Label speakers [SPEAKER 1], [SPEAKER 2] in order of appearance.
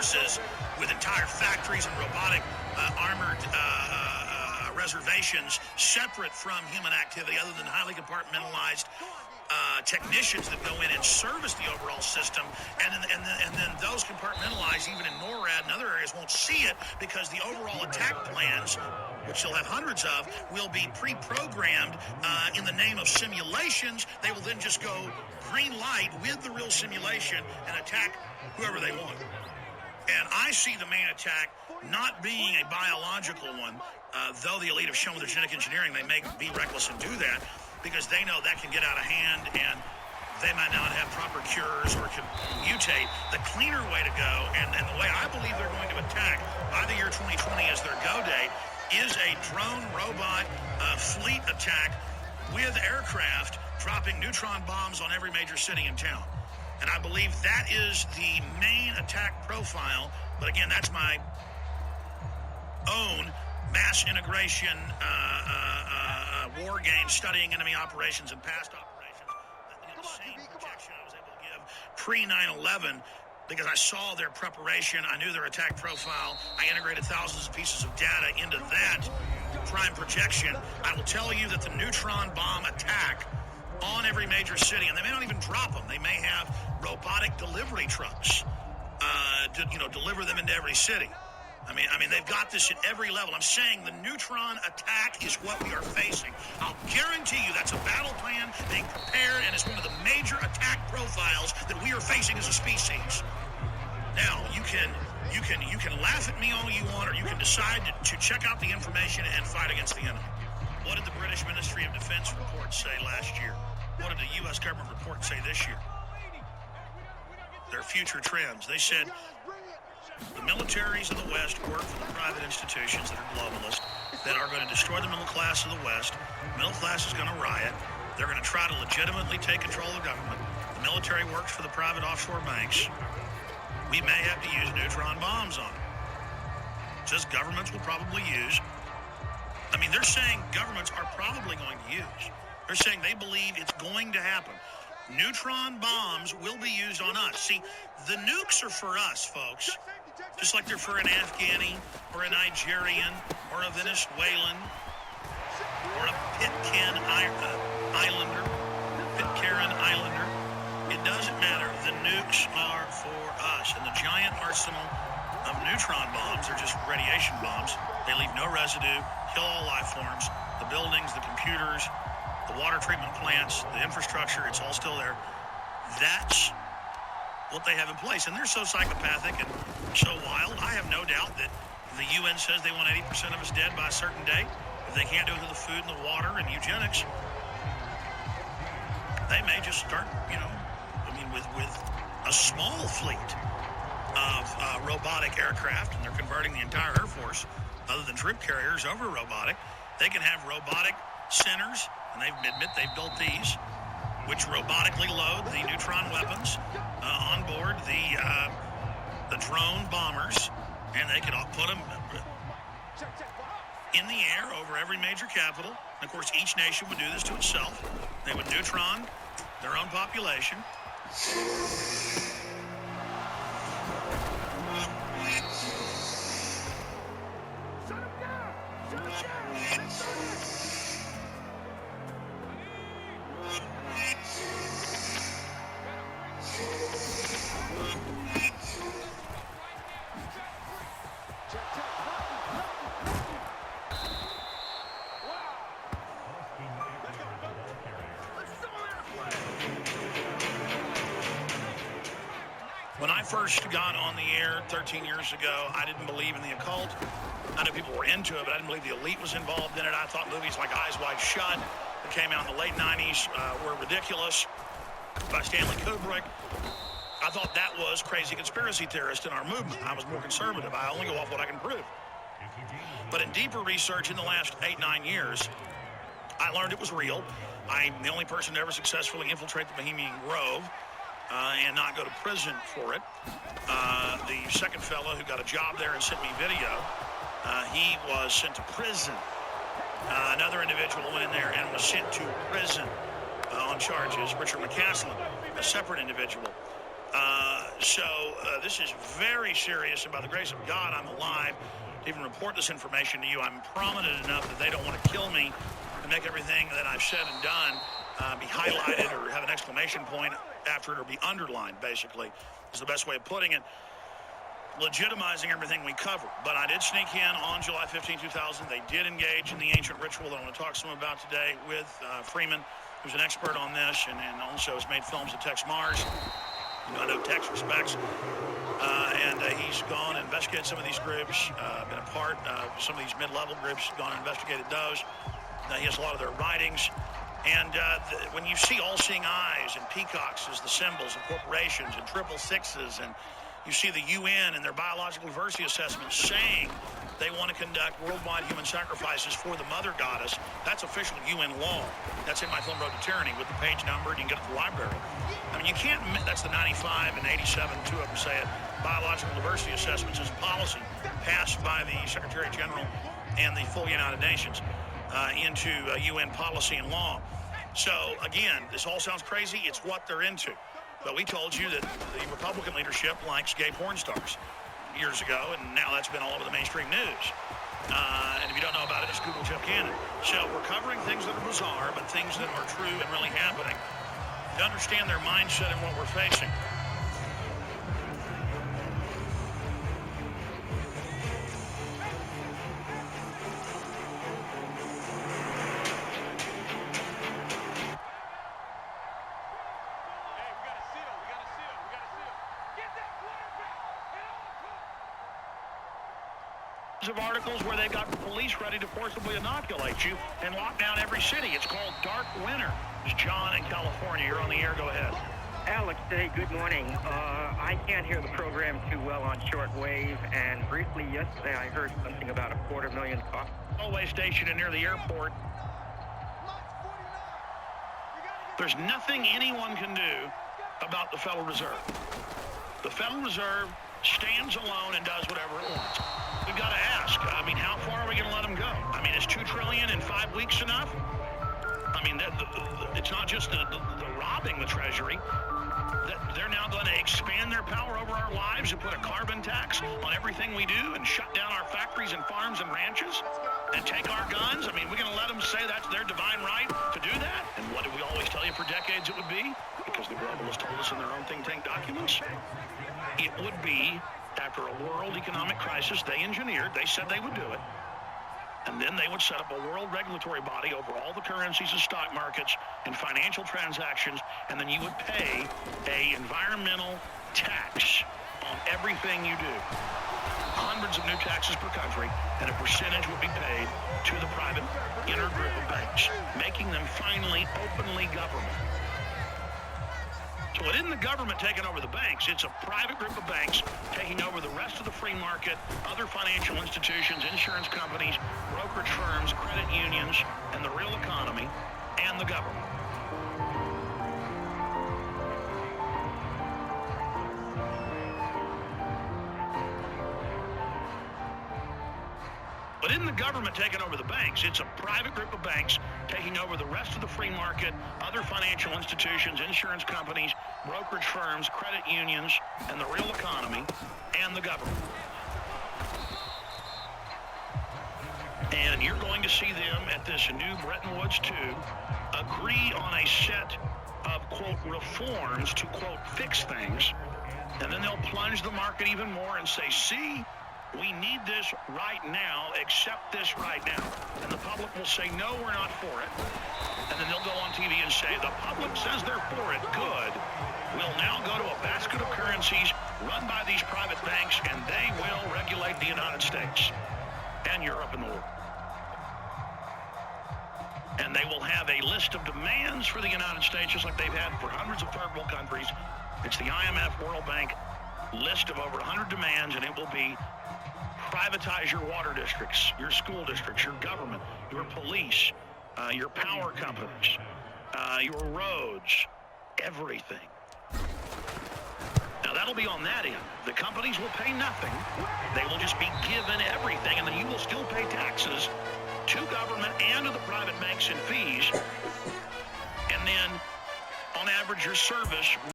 [SPEAKER 1] forces with entire factories and robotic armored reservations separate from human activity other than highly compartmentalized technicians that go in and service the overall system, and then those compartmentalized even in NORAD and other areas won't see it because the overall attack plans, which they'll have hundreds of, will be pre-programmed in the name of simulations. They will then just go green light with the real simulation and attack whoever they want. And I see the main attack not being a biological one, though the elite have shown with their genetic engineering they may be reckless and do that, because they know that can get out of hand and they might not have proper cures or can mutate. The cleaner way to go, and the way I believe they're going to attack by the year 2020 as their go date, is a drone robot fleet attack with aircraft dropping neutron bombs on every major city in town. And I believe that is the main attack profile. But again, that's my own mass integration war game, studying enemy operations and past operations. The same projection I was able to give pre-9/11 because I saw their preparation. I knew their attack profile. I integrated thousands of pieces of data into that prime projection. I will tell you that the neutron bomb attack on every major city, and they may not even drop them. They may have robotic delivery trucks to deliver them into every city. I mean, they've got this at every level. I'm saying the neutron attack is what we are facing. I'll guarantee you that's a battle plan being prepared, and it's one of the major attack profiles that we are facing as a species. Now, you can laugh at me all you want, or you can decide to check out the information and fight against the enemy. What did the British Ministry of Defense report say last year? What did the U.S. government report say this year? Their future trends. They said the militaries of the West work for the private institutions that are globalist, that are going to destroy the middle class of the West. The middle class is going to riot. They're going to try to legitimately take control of government. The military works for the private offshore banks. We may have to use neutron bombs on them. Just governments will probably use. I mean, they're saying governments are probably going to use. They're saying they believe it's going to happen. Neutron bombs will be used on us. See, the nukes are for us, folks. Just like they're for an Afghani or a Nigerian or a Venezuelan or a Pitcairn Islander. It doesn't matter. The nukes are for us. And the giant arsenal of neutron bombs are just radiation bombs. They leave no residue, kill all life forms, the buildings, the computers, the water treatment plants, the infrastructure, it's all still there. That's what they have in place. And they're so psychopathic and so wild. I have no doubt that the UN says they want 80% of us dead by a certain date. If they can't do it with the food and the water and eugenics, they may just start, with a small fleet of robotic aircraft, and they're converting the entire Air Force, other than troop carriers, over robotic. They can have robotic centers, and they admit they've built these, which robotically load the neutron weapons on board the drone bombers, and they could all put them in the air over every major capital. And of course, each nation would do this to itself. They would neutron their own population. When I first got on the air 13 years ago, I didn't believe in the occult. I know people were into it, but I didn't believe the elite was involved in it. I thought movies like Eyes Wide Shut that came out in the late 90s were ridiculous, by Stanley Kubrick. I thought that was crazy conspiracy theorists in our movement. I was more conservative. I only go off what I can prove. But in deeper research in the last 8-9 years, I learned it was real. I'm the only person to ever successfully infiltrate the Bohemian Grove and not go to prison for it. The second fellow who got a job there and sent me video, he was sent to prison. Another individual went in there and was sent to prison on charges. Richard McCaslin, a separate individual. So this is very serious, and by the grace of God, I'm alive to even report this information to you. I'm prominent enough that they don't want to kill me and make everything that I've said and done be highlighted or have an exclamation point after it or be underlined, basically, is the best way of putting it, legitimizing everything we cover. But I did sneak in on July 15, 2000. They did engage in the ancient ritual that I want to talk to them about today with Freeman, who's an expert on this and also has made films at Tex Mars. I know Tex respects, and he's gone and investigated some of these groups, been a part of some of these mid-level groups, gone and investigated those. He has a lot of their writings. And when you see all-seeing eyes and peacocks as the symbols of corporations and 666s, and you see the UN and their biological diversity assessments saying they want to conduct worldwide human sacrifices for the mother goddess, that's official UN law. That's in my film Road to Tyranny with the page number, and you can get it at the library. I mean, you can't, that's the 95 and 87, two of them say it, biological diversity assessments is a policy passed by the Secretary General and the full United Nations into UN policy and law. So, again, this all sounds crazy. It's what they're into. But we told you that the Republican leadership likes gay porn stars years ago, and now that's been all over the mainstream news. And if you don't know about it, just Google Jeff Cannon. So we're covering things that are bizarre, but things that are true and really happening to understand their mindset and what we're facing. Of articles where they got the police ready to forcibly inoculate you and lock down every city. It's called Dark Winter. It's John in California. You're on the air. Go ahead.
[SPEAKER 2] Alex, hey, good morning. I can't hear the program too well on shortwave, and briefly yesterday I heard something about a $250,000 cost.
[SPEAKER 1] Railway station and near the airport. There's nothing anyone can do about the Federal Reserve. The Federal Reserve stands alone and does whatever it wants. We've got to ask, I mean, how far are we going to let them go? I mean, is $2 trillion in 5 weeks enough? I mean, it's not just the robbing the Treasury. They're now going to expand their power over our lives and put a carbon tax on everything we do and shut down our factories and farms and ranches and take our guns. I mean, we're going to let them say that's their divine right to do that? And what did we always tell you for decades it would be? Because the globalists told us in their own think tank documents. It would be, after a world economic crisis they engineered, they said they would do it, and then they would set up a world regulatory body over all the currencies and stock markets and financial transactions, and then you would pay a environmental tax on everything you do. Hundreds of new taxes per country, and a percentage would be paid to the private inner group of banks, making them finally openly government. So it isn't the government taking over the banks. It's a private group of banks taking over the rest of the free market, other financial institutions, insurance companies, brokerage firms, credit unions, and the real economy, and the government. But isn't the government taking over the banks? It's a private group of banks taking over the rest of the free market, other financial institutions, insurance companies, brokerage firms, credit unions, and the real economy, and the government. And you're going to see them at this new Bretton Woods 2 agree on a set of, quote, reforms to, quote, fix things. And then they'll plunge the market even more and say, see, we need this right now, accept this right now. And the public will say, no, we're not for it. And then they'll go on TV and say, the public says they're for it, good. We'll now go to a basket of currencies run by these private banks, and they will regulate the United States and Europe and the world. And they will have a list of demands for the United States, just like they've had for hundreds of third world countries. It's the IMF World Bank list of over 100 demands, and it will be privatize your water districts, your school districts, your government, your police, your power companies, your roads, everything. Now, that'll be on that end. The companies will pay nothing. They will just be given everything, and then you will still pay taxes to government and to the private banks and fees. And then, on average, your service